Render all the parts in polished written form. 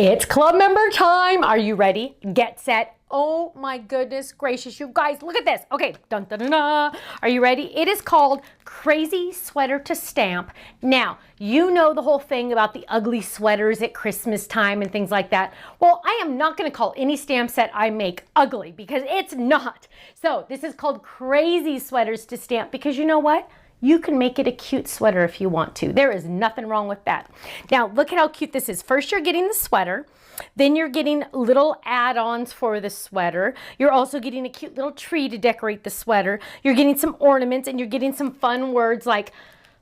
It's club member time. Are you ready? Get set. Oh my goodness gracious, you guys, look at this. Okay, dun dun dun dun. Are you ready? It is called Crazy Sweater to Stamp. Now, you know the whole thing about the ugly sweaters at Christmas time and things like that. Well, I am not going to call any stamp set I make ugly because it's not. So this is called Crazy Sweaters to Stamp because you know what? You can make it a cute sweater if you want to. There is nothing wrong with that. Now, look at how cute this is. First, you're getting the sweater. Then you're getting little add-ons for the sweater. You're also getting a cute little tree to decorate the sweater. You're getting some ornaments and you're getting some fun words like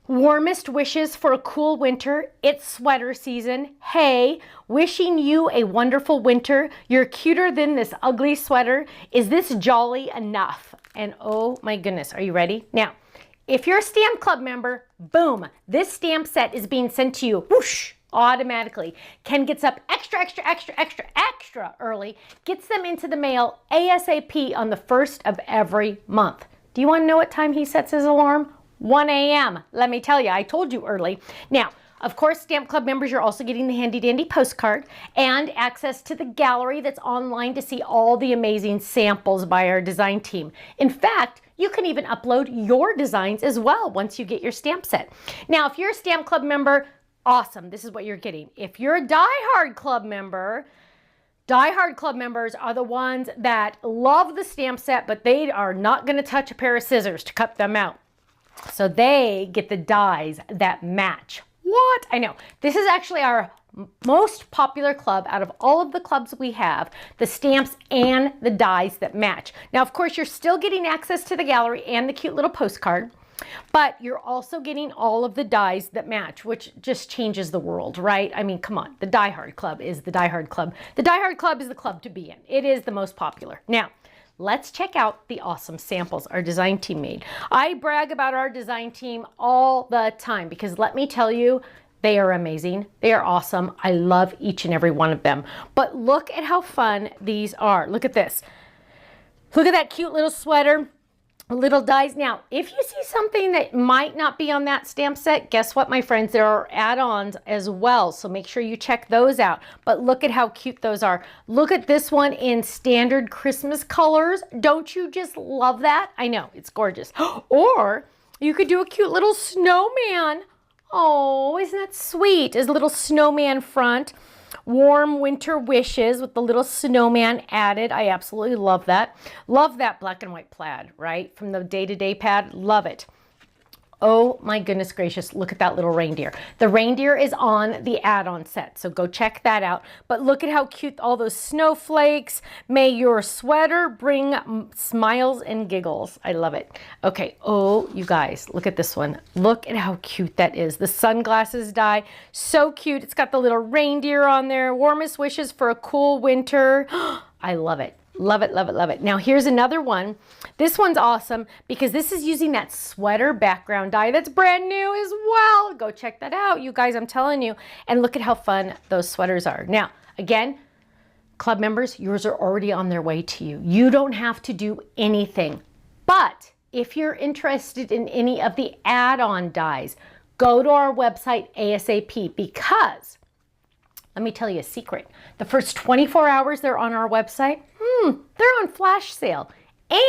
warmest wishes for a cool winter. It's sweater season. Hey, wishing you a wonderful winter. You're cuter than this ugly sweater. Is this jolly enough? And oh my goodness, are you ready? Now, if you're a Stamp Club member, boom, this stamp set is being sent to you, whoosh, automatically. Ken gets up extra early, gets them into the mail ASAP on the 1st of every month. Do you want to know what time he sets his alarm? 1 a.m. Let me tell you, I told you early. Now, of course, Stamp Club members, you're also getting the handy dandy postcard and access to the gallery that's online to see all the amazing samples by our design team. In fact, you can even upload your designs as well once you get your stamp set. Now, if you're a Stamp Club member, awesome, this is what you're getting. If you're a die-hard club member, die-hard club members are the ones that love the stamp set, but they are not gonna touch a pair of scissors to cut them out. So they get the dies that match. What? I know. This is actually our most popular club out of all of the clubs we have, the stamps and the dies that match. Now, of course, you're still getting access to the gallery and the cute little postcard, but you're also getting all of the dies that match, which just changes the world, right? I mean, come on, the Die Hard Club is the Die Hard Club. The Die Hard Club is the club to be in. It is the most popular. Now, let's check out the awesome samples our design team made. I brag about our design team all the time because let me tell you, they are amazing. They are awesome. I love each and every one of them. But look at how fun these are. Look at this. Look at that cute little sweater, little dies. Now, if you see something that might not be on that stamp set, guess what, my friends? There are add-ons as well, so make sure you check those out. But look at how cute those are. Look at this one in standard Christmas colors. Don't you just love that? I know, it's gorgeous. Or you could do a cute little snowman. Oh, isn't that sweet? Is a little snowman front. Warm winter wishes with the little snowman added. I absolutely love that. Love that black and white plaid, right? From the day-to-day pad. Love it. Oh my goodness gracious, look at that little reindeer. The reindeer is on the add-on set, so go check that out. But look at how cute all those snowflakes. May your sweater bring smiles and giggles. I love it. Okay, oh, you guys, look at this one. Look at how cute that is. The sunglasses die, so cute. It's got the little reindeer on there. Warmest wishes for a cool winter. I love it. Love it, love it, love it. Now here's another one. This one's awesome because this is using that sweater background die that's brand new as well. Go check that out, you guys, I'm telling you. And look at how fun those sweaters are. Now, again, club members, yours are already on their way to you. You don't have to do anything. But if you're interested in any of the add-on dies, go to our website ASAP because let me tell you a secret. The first 24 hours they're on our website, they're on flash sale.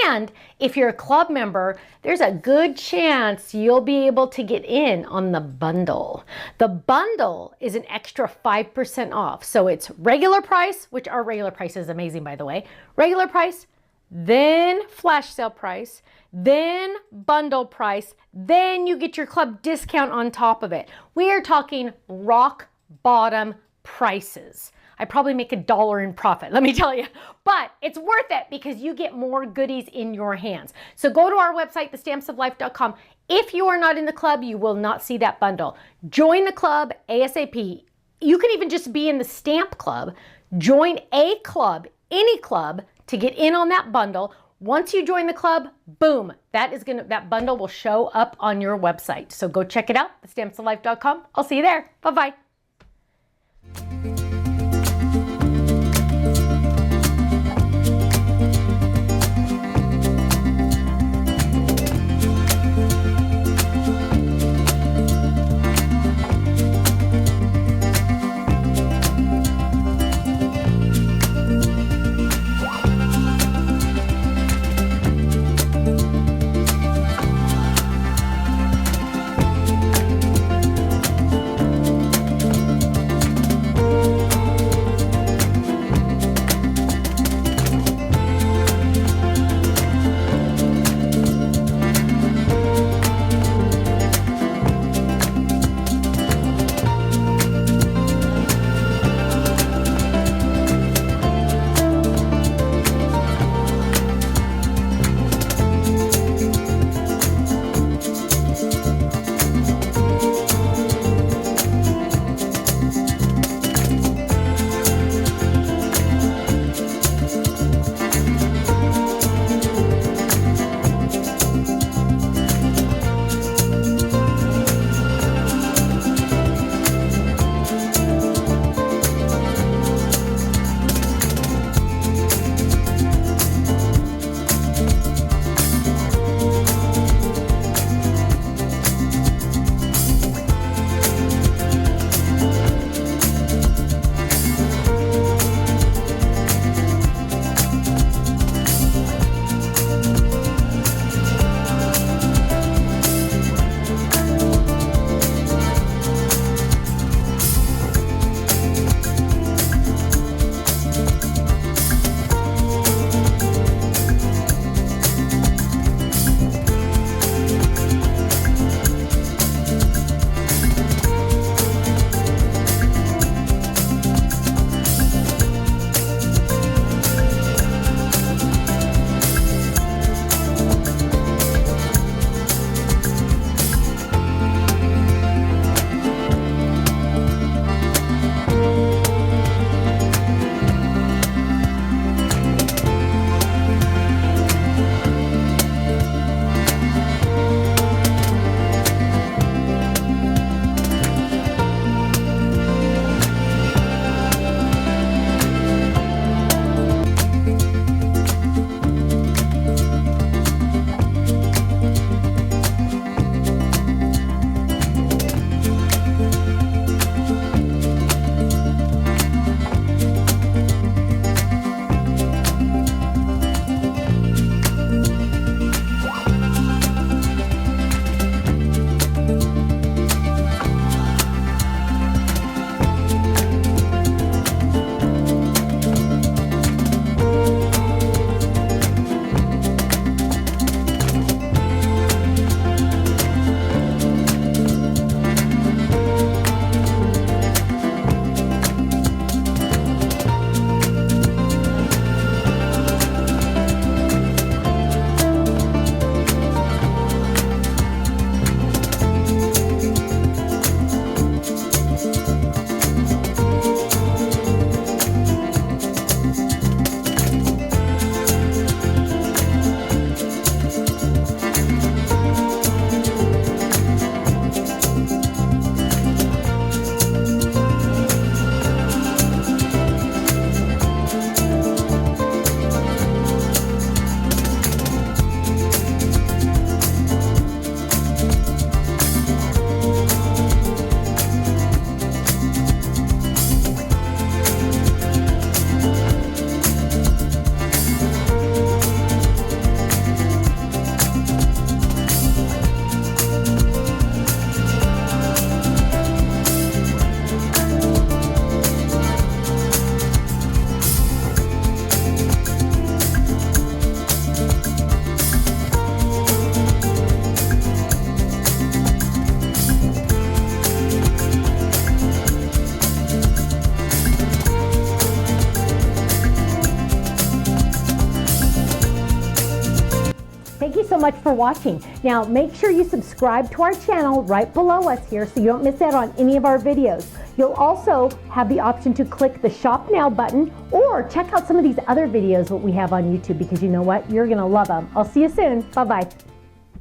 And if you're a club member, there's a good chance you'll be able to get in on the bundle. The bundle is an extra 5% off. So it's regular price, which our regular price is amazing, by the way. Regular price, then flash sale price, then bundle price, then you get your club discount on top of it. We are talking rock bottom prices. I probably make $1 in profit, let me tell you, but it's worth it because you get more goodies in your hands. So go to our website, thestampsoflife.com. If you are not in the club, you will not see that bundle. Join the club ASAP. You can even just be in the stamp club. Join a club, any club, to get in on that bundle. Once you join the club, boom, that bundle will show up on your website. So go check it out, thestampsoflife.com. I'll see you there. Bye-bye. so much for watching. Now, make sure you subscribe to our channel right below us here so you don't miss out on any of our videos. You'll also have the option to click the Shop Now button or check out some of these other videos that we have on YouTube, because you know what? You're gonna love them. I'll see you soon. Bye-bye.